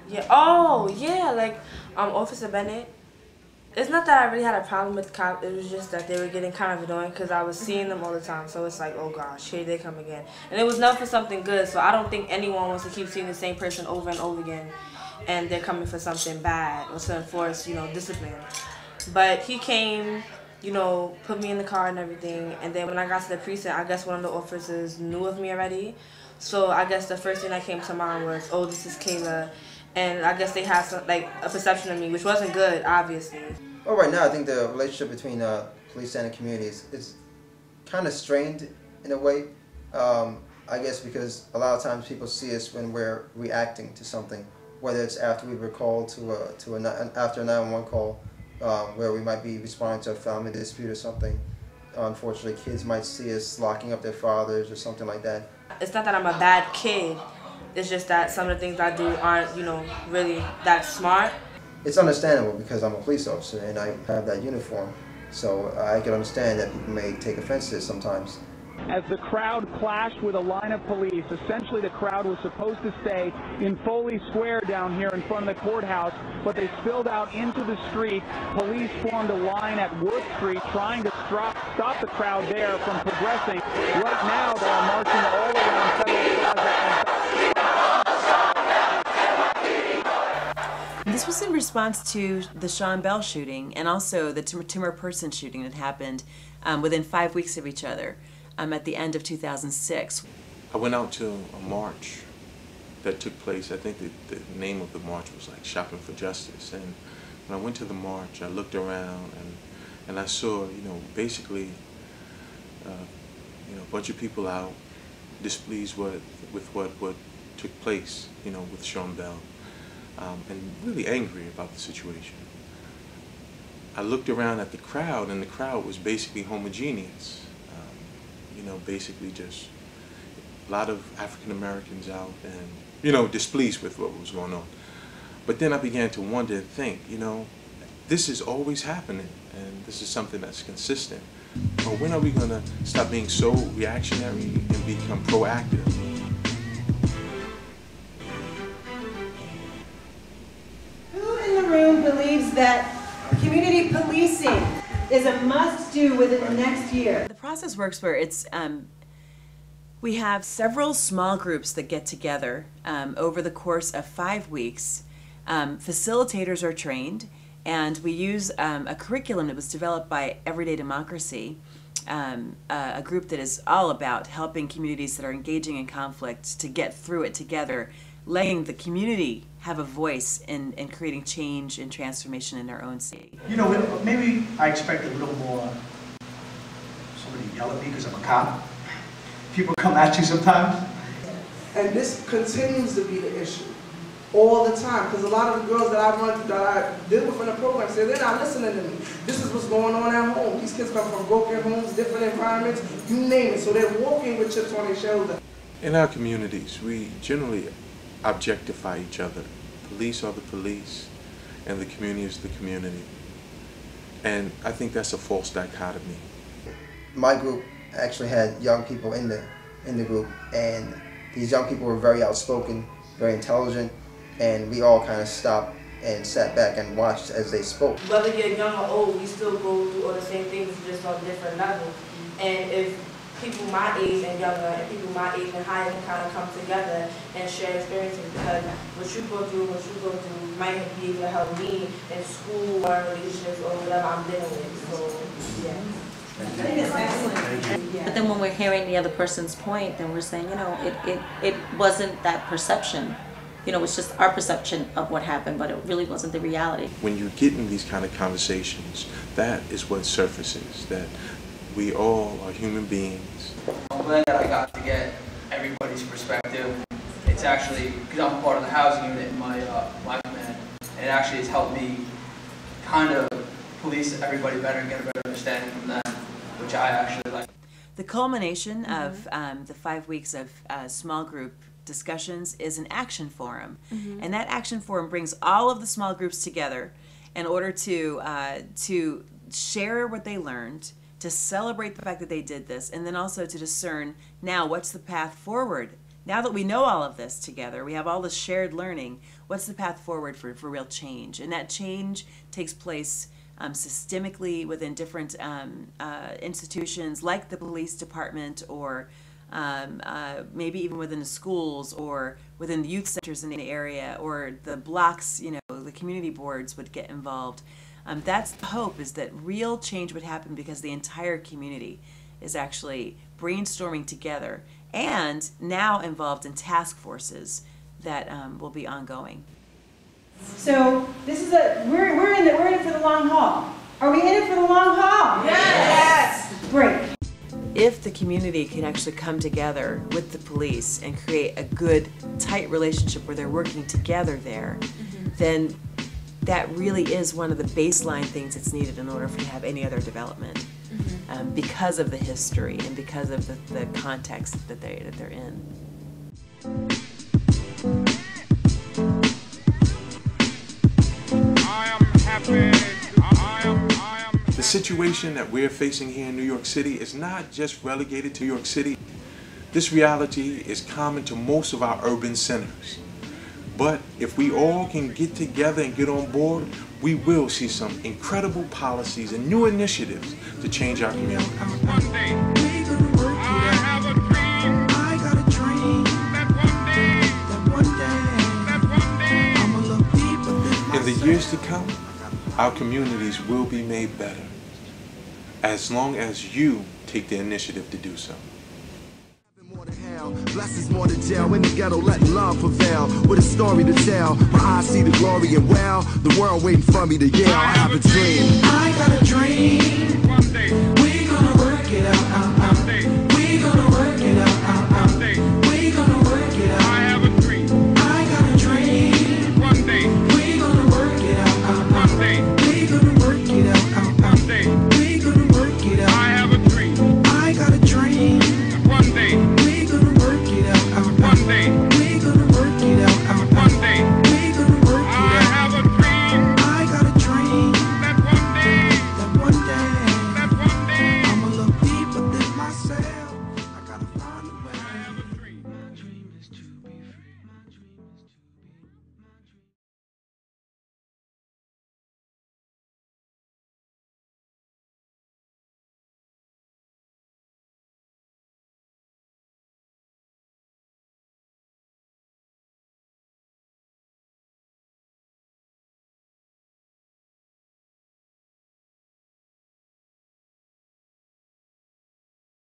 Yeah. Oh, yeah. Like, Officer Bennett. It's not that I really had a problem with the cop. It was just that they were getting kind of annoying because I was seeing them all the time. So it's like, oh gosh, here they come again. And it was never for something good. So I don't think anyone wants to keep seeing the same person over and over again, and they're coming for something bad or to enforce, discipline. But he came, put me in the car and everything. And then when I got to the precinct, I guess one of the officers knew of me already. So I guess the first thing that came to mind was, oh, this is Kayla. And I guess they had a perception of me, which wasn't good, obviously. Well, right now I think the relationship between police and the community is kind of strained in a way. I guess because a lot of times people see us when we're reacting to something, whether it's after we were called after a 911 call, where we might be responding to a family dispute or something. Unfortunately, kids might see us locking up their fathers or something like that. It's not that I'm a bad kid. It's just that some of the things I do aren't, really that smart. It's understandable because I'm a police officer and I have that uniform, so I can understand that people may take offense to it sometimes. As the crowd clashed with a line of police, essentially the crowd was supposed to stay in Foley Square down here in front of the courthouse, but they spilled out into the street. Police formed a line at Worth Street trying to stop the crowd there from progressing. Right now they are marching all around Federal Plaza and this was in response to the Sean Bell shooting and also the Timur Person shooting that happened within 5 weeks of each other at the end of 2006. I went out to a march that took place. I think the name of the march was like Shopping for Justice. And when I went to the march, I looked around and I saw, basically, a bunch of people out displeased with what took place, with Sean Bell. And really angry about the situation. I looked around at the crowd, and the crowd was basically homogeneous. Basically just a lot of African Americans out and, displeased with what was going on. But then I began to wonder and think, this is always happening, and this is something that's consistent. But when are we going to stop being so reactionary and become proactive? Believes that community policing is a must-do within the next year. The process works where it's we have several small groups that get together over the course of 5 weeks. Facilitators are trained, and we use a curriculum that was developed by Everyday Democracy, a group that is all about helping communities that are engaging in conflict to get through it together, letting the community have a voice in creating change and transformation in their own city. Maybe I expect a little more somebody yell at me because I'm a cop. People come at you sometimes. And this continues to be the issue all the time, because a lot of the girls that I deal with in the program say they're not listening to me. This is what's going on at home. These kids come from broken homes, different environments, you name it. So they're walking with chips on their shoulder. In our communities, we generally objectify each other. Police are the police, and the community is the community. And I think that's a false dichotomy. My group actually had young people in the group, and these young people were very outspoken, very intelligent, and we all kind of stopped and sat back and watched as they spoke. Whether you're young or old, we still go through all the same things, just on different levels. And if people my age and younger and people my age and higher can kind of come together and share experiences, because what you go through might be able to help me in school or relationships or whatever I'm dealing with. So, yeah. I think it's excellent. But then when we're hearing the other person's point, then we're saying, it wasn't that perception. It's just our perception of what happened, but it really wasn't the reality. When you get in these kind of conversations, that is what surfaces, that we all are human beings. I'm glad that I got to get everybody's perspective. It's actually, because I'm part of the housing unit in my command, and it actually has helped me kind of police everybody better and get a better understanding from them, which I actually like. The culmination of the 5 weeks of small group discussions is an action forum, and that action forum brings all of the small groups together in order to share what they learned, to celebrate the fact that they did this, and then also to discern now what's the path forward now that we know all of this together, we have all this shared learning, what's the path forward for real change? And that change takes place systemically within different institutions like the police department, or maybe even within the schools, or within the youth centers in the area, or the blocks, the community boards would get involved. That's the hope, is that real change would happen because the entire community is actually brainstorming together and now involved in task forces that will be ongoing. So this is we're in it for the long haul. Are we in it for the long haul? Yes. Great. If the community can actually come together with the police and create a good, tight relationship where they're working together there, then that really is one of the baseline things that's needed in order for you to have any other development, because of the history and because of the context that they're in. The situation that we're facing here in New York City is not just relegated to New York City. This reality is common to most of our urban centers. But if we all can get together and get on board, we will see some incredible policies and new initiatives to change our community. In the years to come, our communities will be made better, as long as you take the initiative to do so. Blessings more than jail, in the ghetto letting love prevail. With a story to tell, my eyes see the glory and well, the world waiting for me to yell. I have a dream. I got a dream. One day we gonna work it out.